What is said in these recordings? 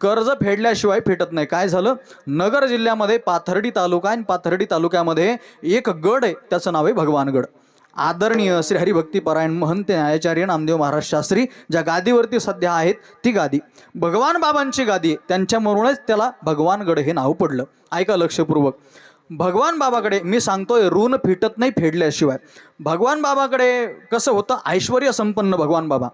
कर्ज फेडल्याशिवाय फिटत नाही. काय झालं, नगर जिल्ह्यामध्ये पाथर्डी तालुका आणि पाथर्डी तालुक्यामध्ये एक गड आहे, त्याचं नाव आहे भगवानगड. आदरणीय श्री हरिभक्तीपरायण महंत न्यायाचार्य नामदेव महाराज शास्त्री ज्या गादीवरती सध्या आहेत ती गादी भगवान बाबांची गादी आहे, त्यांच्यामुळेच त्याला भगवानगड हे नाव पडलं. ऐका लक्षपूर्वक. भगवान बाबाकडे मी सांगतोय ऋण फिटत नाही फेडल्याशिवाय. भगवान बाबाकडे कसं होतं, ऐश्वर्य संपन्न भगवान बाबा,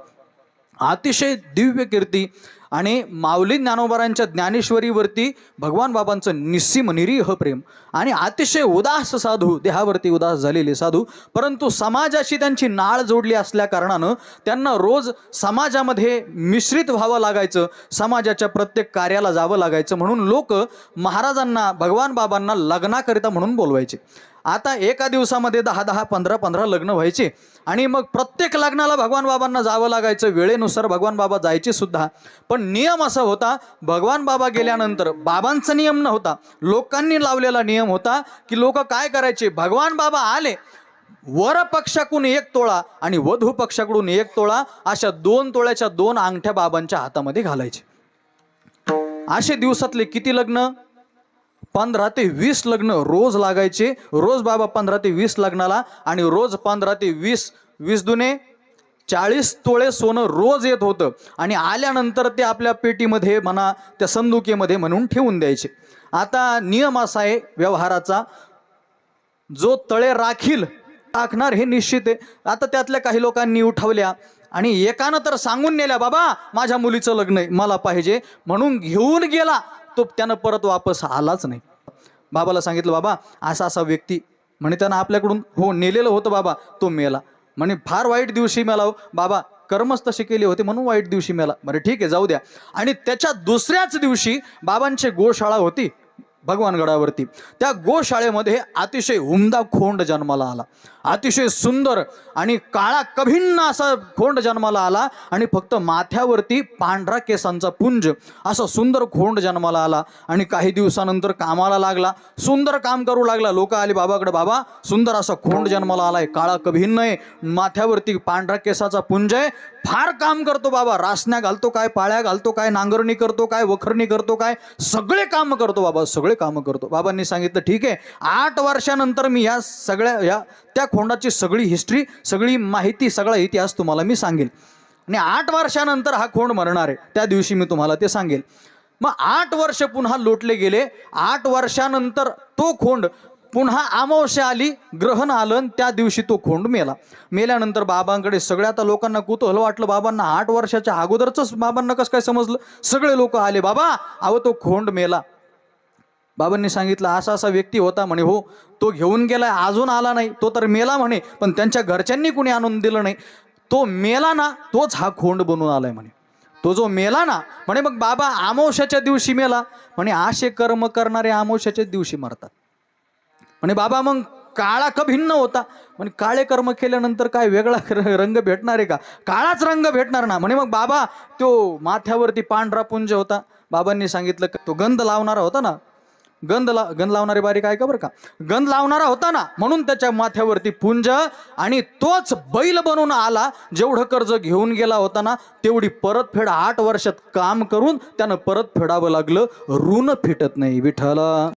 अतिशय दिव्य कीर्ती आणि माऊली ज्ञानोबारांच्या ज्ञानेश्वरीवरती भगवान बाबांचं निस्सीम निरीह प्रेम आणि अतिशय उदास साधू, देहावरती उदास झालेले साधू, परंतु समाजाशी त्यांची नाळ जोडली असल्या कारणानं त्यांना रोज समाजामध्ये मिश्रित व्हावं लागायचं, समाजाच्या प्रत्येक कार्याला जावं लागायचं. म्हणून लोक महाराजांना भगवान बाबांना लग्नाकरिता म्हणून बोलवायचे. आता एका दिवसामध्ये 10-10, 15-15 लग्न व्हायचे आणि मग प्रत्येक लग्नाला भगवान बाबांना जावं लागायचं. वेळेनुसार भगवान बाबा जायचे सुद्धा, पण नियम असा होता, भगवान बाबा गेल्यानंतर बाबांचा नियम नव्हता, लोकांनी लावलेला नियम होता की लोक काय करायचे, भगवान बाबा आले, वर पक्षाकडून 1 तोळा आणि वधू पक्षाकडून 1 तोळा अशा 2 तोळ्याच्या 2 अंगठ्या बाबांच्या हातामध्ये घालायचे. असे दिवसातले किती लग्न, 15 ते 20 लग्न रोज लागायचे. रोज बाबा 15 ते 20 लग्नाला आणि रोज 15 ते 20, 20 दुने 40 तोळे सोनं रोज येत होतं आणि आल्यानंतर ते आपल्या पेटीमध्ये म्हणा त्या संदुकीमध्ये म्हणून ठेवून द्यायचे. आता नियम असा आहे व्यवहाराचा, जो तळे राखील टाकणार हे निश्चित आहे. आता त्यातल्या काही लोकांनी उठवल्या आणि एकानं तर सांगून नेल्या, बाबा माझ्या मुलीचं लग्न आहे, मला पाहिजे, म्हणून घेऊन गेला तो, त्यानं परत वापस आलाच नाही. बाबाला सांगितलं, बाबा असा असा व्यक्ती, म्हणे त्यानं आपल्याकडून हो नेलेलं होतं बाबा, तो मेला. म्हणे फार वाईट दिवशी मेला हो बाबा, कर्मच तसे केले होते म्हणून वाईट दिवशी मेला. बरं ठीक आहे, जाऊ द्या. आणि त्याच्या दुसऱ्याच दिवशी बाबांची गोशाळा होती भगवानगडावरती. त्या गोशाळेमध्ये अतिशय उमदा खोंड जन्माला आला, अतिशय सुंदर आणि काळा कभिन्न असा खोंड जन्माला आला आणि फक्त माथ्यावरती पांढरा केसांचा पुंज असा सुंदर खोंड जन्माला आला. आणि काही दिवसानंतर कामाला लागला, सुंदर काम करू लागला. लोक आले बाबाकडे, बाबा सुंदर असा खोंड जन्माला आलाय, काळा कभिन्न आहे, माथ्यावरती पांढरा केसाचा पुंज आहे, फार काम करतो बाबा, रासण्या घालतो काय, पाळ्या घालतो काय, नांगरणी करतो काय, वखरणी करतो काय, सगळे काम करतो बाबा, सगळे काम करतो. बाबांनी सांगितलं ठीक आहे, 8 वर्षानंतर मी या सगळ्या त्या खोंडाची सगळी हिस्ट्री, सगळी माहिती, सगळा इतिहास तुम्हाला मी सांगेल. आणि 8 वर्षानंतर हा खोंड मरणार आहे, त्या दिवशी मी तुम्हाला ते सांगेल. मग 8 वर्ष पुन्हा लोटले गेले. 8 वर्षानंतर तो खोंड पुन्हा अमावस्या आली, ग्रहण आलं, त्या दिवशी तो खोंड मेला. मेल्यानंतर बाबांकडे सगळ्या आता लोकांना कुतूहल वाटलं, बाबांना 8 वर्षाच्या अगोदरच बाबांना कसं काय समजलं. सगळे लोक आले, बाबा अहो तो खोंड मेला. बाबांनी सांगितलं असा असा व्यक्ती होता, म्हणे हो तो घेऊन गेलाय, अजून आला नाही, तो तर मेला म्हणे, पण त्यांच्या घरच्यांनी कुणी आणून दिलं नाही, तो मेला ना, तोच हा खोंड बनून आलाय म्हणे, तो जो मेला ना. म्हणे मग बाबा अमावस्याच्या दिवशी मेला, म्हणे असे कर्म करणारे अमावस्याच्या दिवशी मरतात. म्हणे बाबा मग काळा कभिन्न होता, म्हणे काळे कर्म केल्यानंतर काय वेगळा रंग भेटणार आहे का, काळाच रंग भेटणार ना. म्हणे मग बाबा तो माथ्यावरती पांढरा पुंज होता, बाबांनी सांगितलं तो गंध लावणारा होता ना, गंध लावणारी बारीक आहे का बरं का, गंध लावणारा होता ना, म्हणून त्याच्या माथ्यावरती पुंज आणि तोच बैल बनून आला. जेवढं कर्ज घेऊन गेला होता ना तेवढी परतफेड 8 वर्षात काम करून त्यानं परत फेडावं लागलं. ऋण फिटत नाही विठ्ठला.